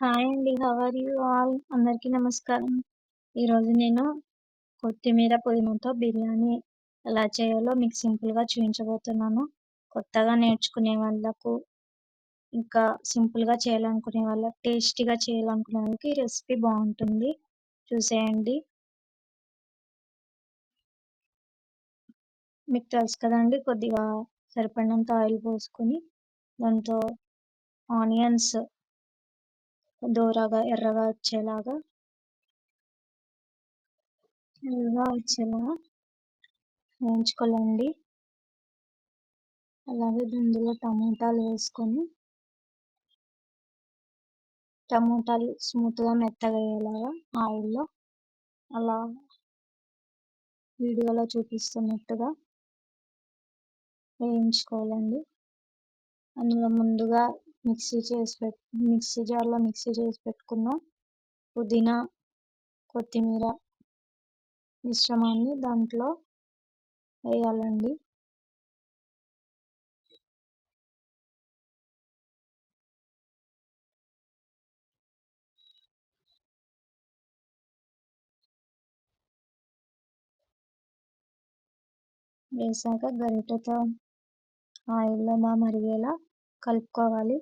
Hi అండి. How are you all? అందరికీ నమస్కారం. ఈరోజు నేను కొత్తిమీర పుదీనాతో బిర్యానీ ఎలా చేయాలో మీకు సింపుల్‌గా చూపించబోతున్నాను. కొత్తగా నేర్చుకునే వాళ్ళకు, ఇంకా సింపుల్‌గా చేయాలనుకునే వాళ్ళకి, టేస్టీగా చేయాలనుకునే వాళ్ళకి ఈ రెసిపీ బావుంటుంది. చూసేయండి. మీకు తెలుసు కదండీ! కొద్దిగా సరిపడినంత ఆయిల్ పోసుకొని, దాంతో ఆనియన్స్ ఎర్రగా వచ్చేలాగా వేయించుకోవాలండి. అలాగే అందులో టమోటాలు వేసుకొని, టమోటాలు స్మూత్‌గా మెత్తగయ్యేలాగా ఆయిల్‌లో అలా వీడియోలో చూపిస్తున్నట్టుగా వేయించుకోవాలండి. అందులో ముందుగా మిక్సీ చేసి పెట్టుకున్న పుదీనా, కొత్తిమీర మిశ్రమాన్ని దాంట్లో వేయాలండి. వేసాక గరిటెతో ఆయిల్‌లో మరిగేలా కలుపుకోవాలి.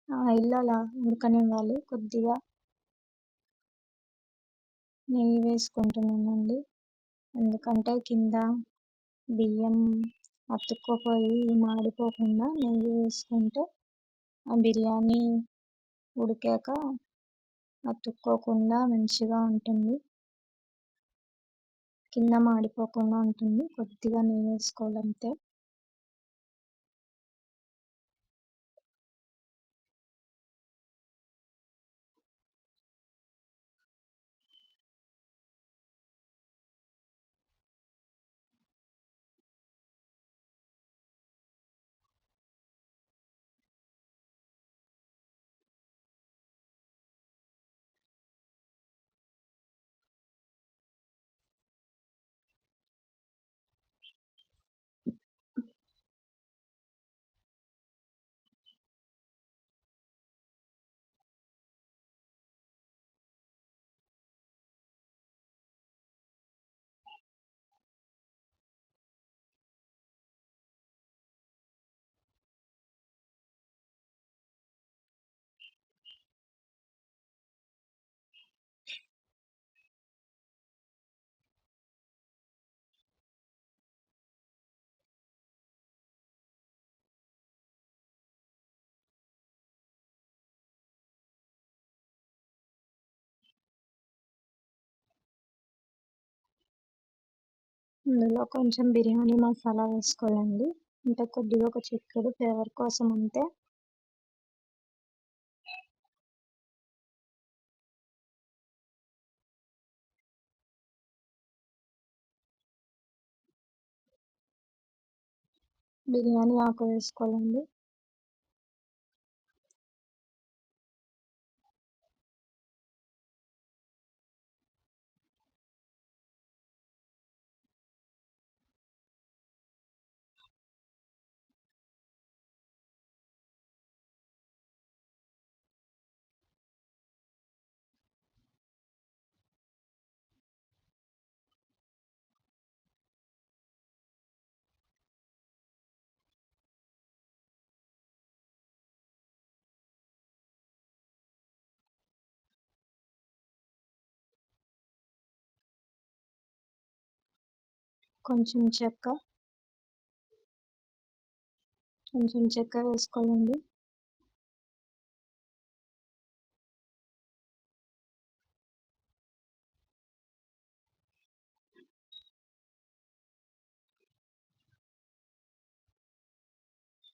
ఆయిల్‌లో అలా ఉడకనివ్వాలి. కొద్దిగా నెయ్యి వేసుకుంటున్నానండి. ఎందుకంటే కింద బియ్యం అతుక్కుపోయి మాడిపోకుండా నెయ్యి వేసుకుంటే ఆ బిర్యానీ ఉడికాక అతుక్కోకుండా మంచిగా ఉంటుంది. కింద మాడిపోకుండా ఉంటుంది. కొద్దిగా నెయ్యి వేసుకోవాలంతే. ఇందులో కొంచెం బిర్యానీ మసాలా వేసుకోవాలండి. అంటే కొద్దిగా ఒక చిటికెడు ఫ్లేవర్ కోసం అంతే. బిర్యానీ ఆకు వేసుకోవాలండి. కొంచెం చెక్క వేసుకోవాలండి.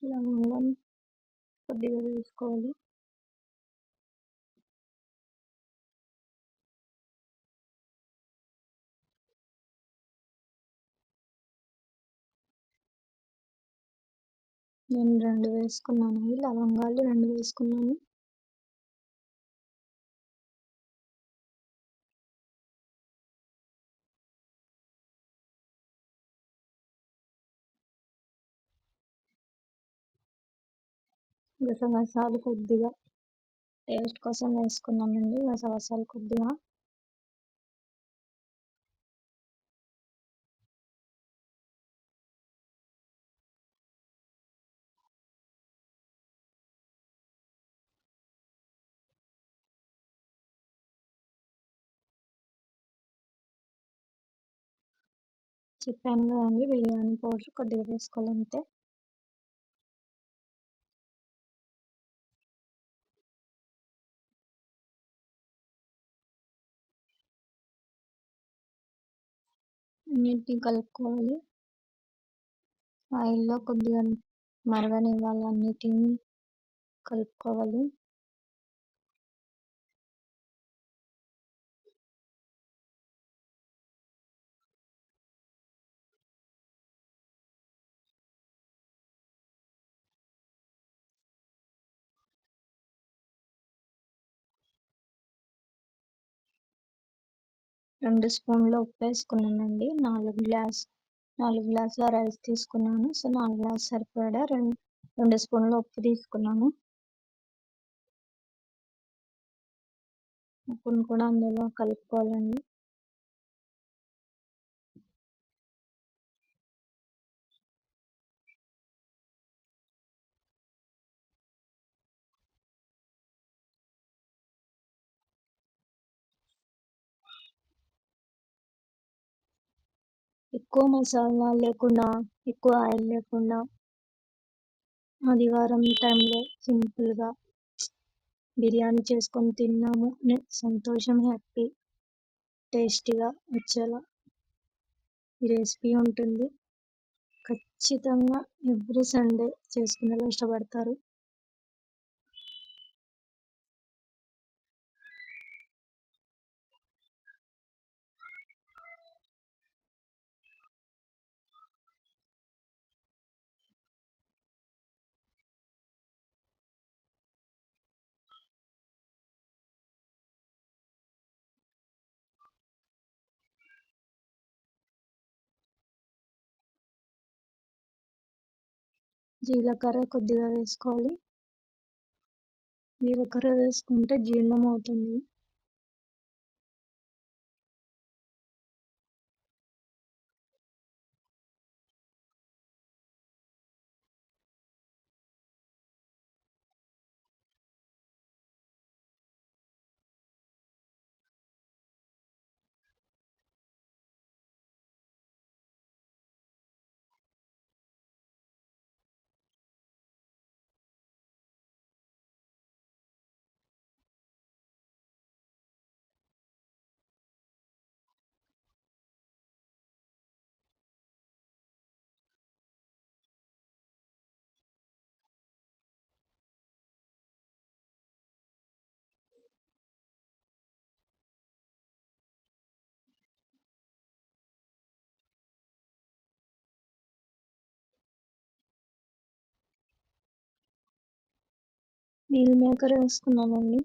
లవంగం, కొద్దిగా వేసుకోవాలి. నేను 2 వేసుకున్నానండి. లవంగాలు 2 వేసుకున్నాను. గసగసాలు కొద్దిగా టేస్ట్ కోసం వేసుకున్నానండి గసగసాలు కొద్దిగా. చెప్పాను కదండీ బిర్యానీ పౌడర్ కొద్దిగా వేసుకోవాలి అంతే. అన్నిటిని కలుపుకోవాలి. ఆయిల్‌లో కొద్దిగా మరగనివ్వాలి, అన్నిటిని కలుపుకోవాలి. రెండు స్పూన్ల ఉప్పు వేసుకున్నానండి. 4 గ్లాసుల రైస్ తీసుకున్నాను. సో 4 గ్లాస్ సరిపడా 2 స్పూన్ల ఉప్పు తీసుకున్నాను. ఉప్పును కూడా అందులో కలుపుకోవాలండి. ఎక్కువ మసాలా లేకుండా, ఎక్కువ ఆయిల్ లేకుండా ఆదివారం టైంలో సింపుల్‌గా బిర్యానీ చేసుకొని తిన్నాము అనే సంతోషం, హ్యాపీ, టేస్టీగా వచ్చేలా ఈ రెసిపీ ఉంటుంది. ఖచ్చితంగా ఎవ్రీ సండే చేసుకునేలా ఇష్టపడతారు. జీలకర్ర కొద్దిగా వేసుకోవాలి. జీలకర్ర వేసుకుంటే జీర్ణం అవుతుంది. మీల్ మేకర్ వేసుకున్నానండి.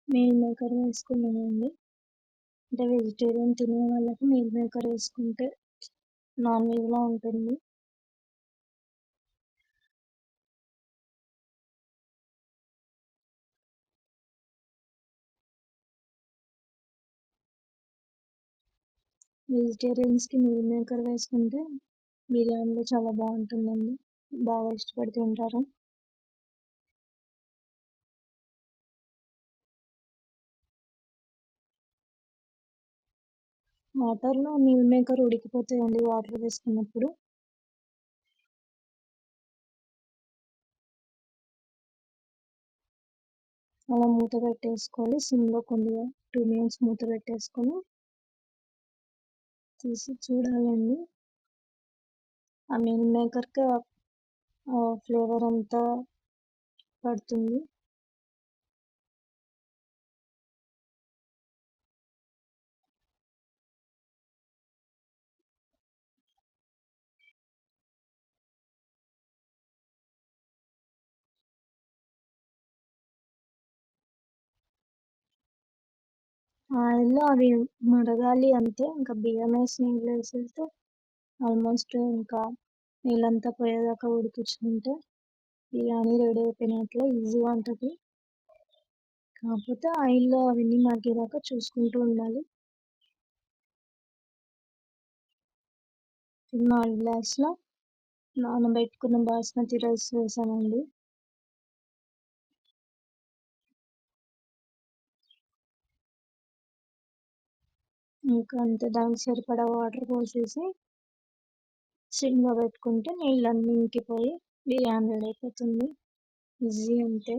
మీల్ మేకర్ వేసుకున్నానండి. అంటే వెజిటేరియన్ తినే వాళ్ళకి మీల్ మేకర్ వేసుకుంటే నాన్ వెజ్‌లా ఉంటుంది. వెజిటేరియన్స్‌కి మీల్ మేకర్ వేసుకుంటే బిర్యానీలో చాలా బాగుంటుందండి. బాగా ఇష్టపడి తింటారు. వాటర్‌లో మీల్ మేకర్ ఉడికిపోతాయండి వాటర్ వేసుకున్నప్పుడు. అలా మూత పెట్టేసుకోవాలి. సిమ్‌లో కొద్దిగా 2 మినిట్స్ మూత పెట్టేసుకొని తీసి చూడాలండి. ఆ మీల్ మేకర్‌కి ఫ్లేవర్ అంతా పడుతుంది. ఆయిల్‌లో అవి మరగాలి అంతే. ఇంకా బియ్యం వేసి నీళ్ళు వేసేస్తే ఆల్మోస్ట్ ఇంకా నీళ్ళంతా పోయేదాకా ఉడికించుకుంటే బిర్యానీ రెడీ అయిపోయినట్లే. ఈజీగా ఉంటుంది. కాకపోతే ఆయిల్‌లో అవన్నీ మగ్గేదాకా చూసుకుంటూ ఉండాలి. 4 గ్లాసుల నానబెట్టుకున్న బాస్మతి రైస్ వేసానండి. ఇంకా అంతే, దానికి సరిపడా వాటర్ పోసేసి సిమ్‌లో పెట్టుకుంటే నీళ్ళన్నీ ఇంకిపోయి బిర్యానీ రెడీ అయిపోతుంది. ఈజీ అంతే.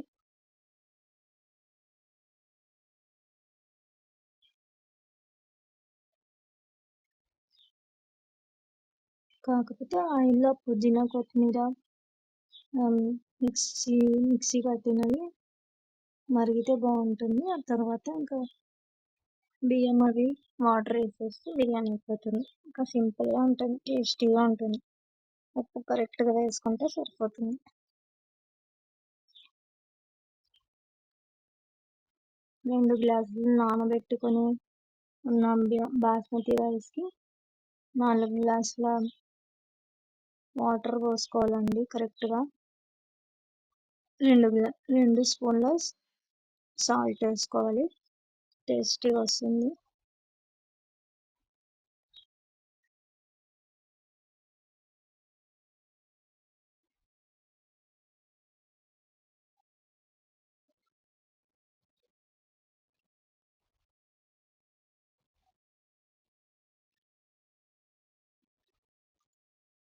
కాకపోతే ఆయిల్‌లో పుదీనా, కొత్తిమీర మిక్సీ పట్టినవి మరిగితే బాగుంటుంది. ఆ తర్వాత ఇంకా బియ్యం అవి వాటర్ వేసేస్తే బిర్యానీ అయిపోతుంది. ఇంకా సింపుల్గా ఉంటుంది, టేస్టీగా ఉంటుంది. ఉప్పు కరెక్ట్గా వేసుకుంటే సరిపోతుంది. 2 గ్లాసులు నానబెట్టుకొని ఉన్న బాస్మతి రైస్కి 4 గ్లాసుల వాటర్ పోసుకోవాలండి కరెక్ట్గా. 2 స్పూన్ల సాల్ట్ వేసుకోవాలి, టేస్టీగా వస్తుంది.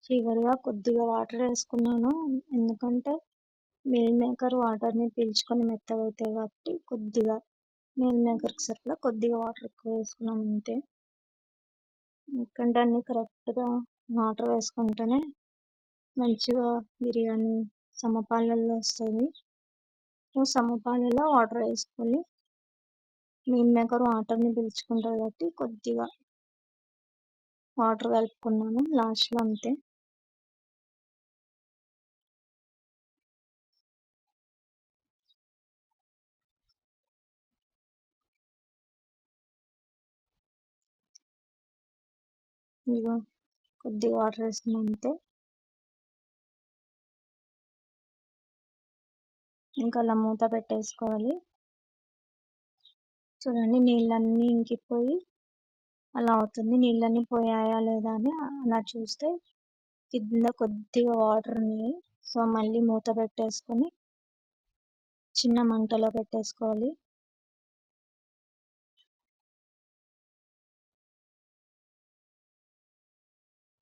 చివరిగా కొద్దిగా వాటర్ వేసుకున్నాను, ఎందుకంటే మీల్ మేకర్ వాటర్ని పీల్చుకొని మెత్తగా అవుతాయి కాబట్టి కొద్దిగా మీల్ మేకర్కి సరిపడా కొద్దిగా వాటర్ ఎక్కువ వేసుకున్నాం అంతే. ఎందుకంటే అన్నీ కరెక్ట్గా వాటర్ వేసుకుంటేనే మంచిగా బిర్యానీ సమపాలల్లో వస్తుంది. సమపాలలో వాటర్ వేసుకొని మీల్ మేకర్ వాటర్ని పీల్చుకుంటుంది కాబట్టి కొద్దిగా వాటర్ కలుపుకున్నాను లాస్ట్లో అంతే. ఇదిగో కొద్దిగా వాటర్ వేసుకున్నాం అంతే. ఇంకా అలా మూత పెట్టేసుకోవాలి. చూడండి, నీళ్ళన్నీ ఇంకిపోయి అలా అవుతుంది. నీళ్ళన్నీ పోయాయా లేదా అని అలా చూస్తే కింద కొద్దిగా వాటర్ ఉన్నాయి. సో మళ్ళీ మూత పెట్టేసుకొని చిన్న మంటలో పెట్టేసుకోవాలి.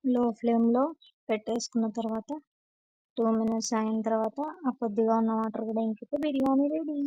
లో ఫ్లేమ్లో పెట్టేసుకున్న తర్వాత 2 మినిట్స్ అయిన తర్వాత ఆ కొద్దిగా ఉన్న వాటర్ కూడా ఇంకితే బిర్యానీ రెడీ.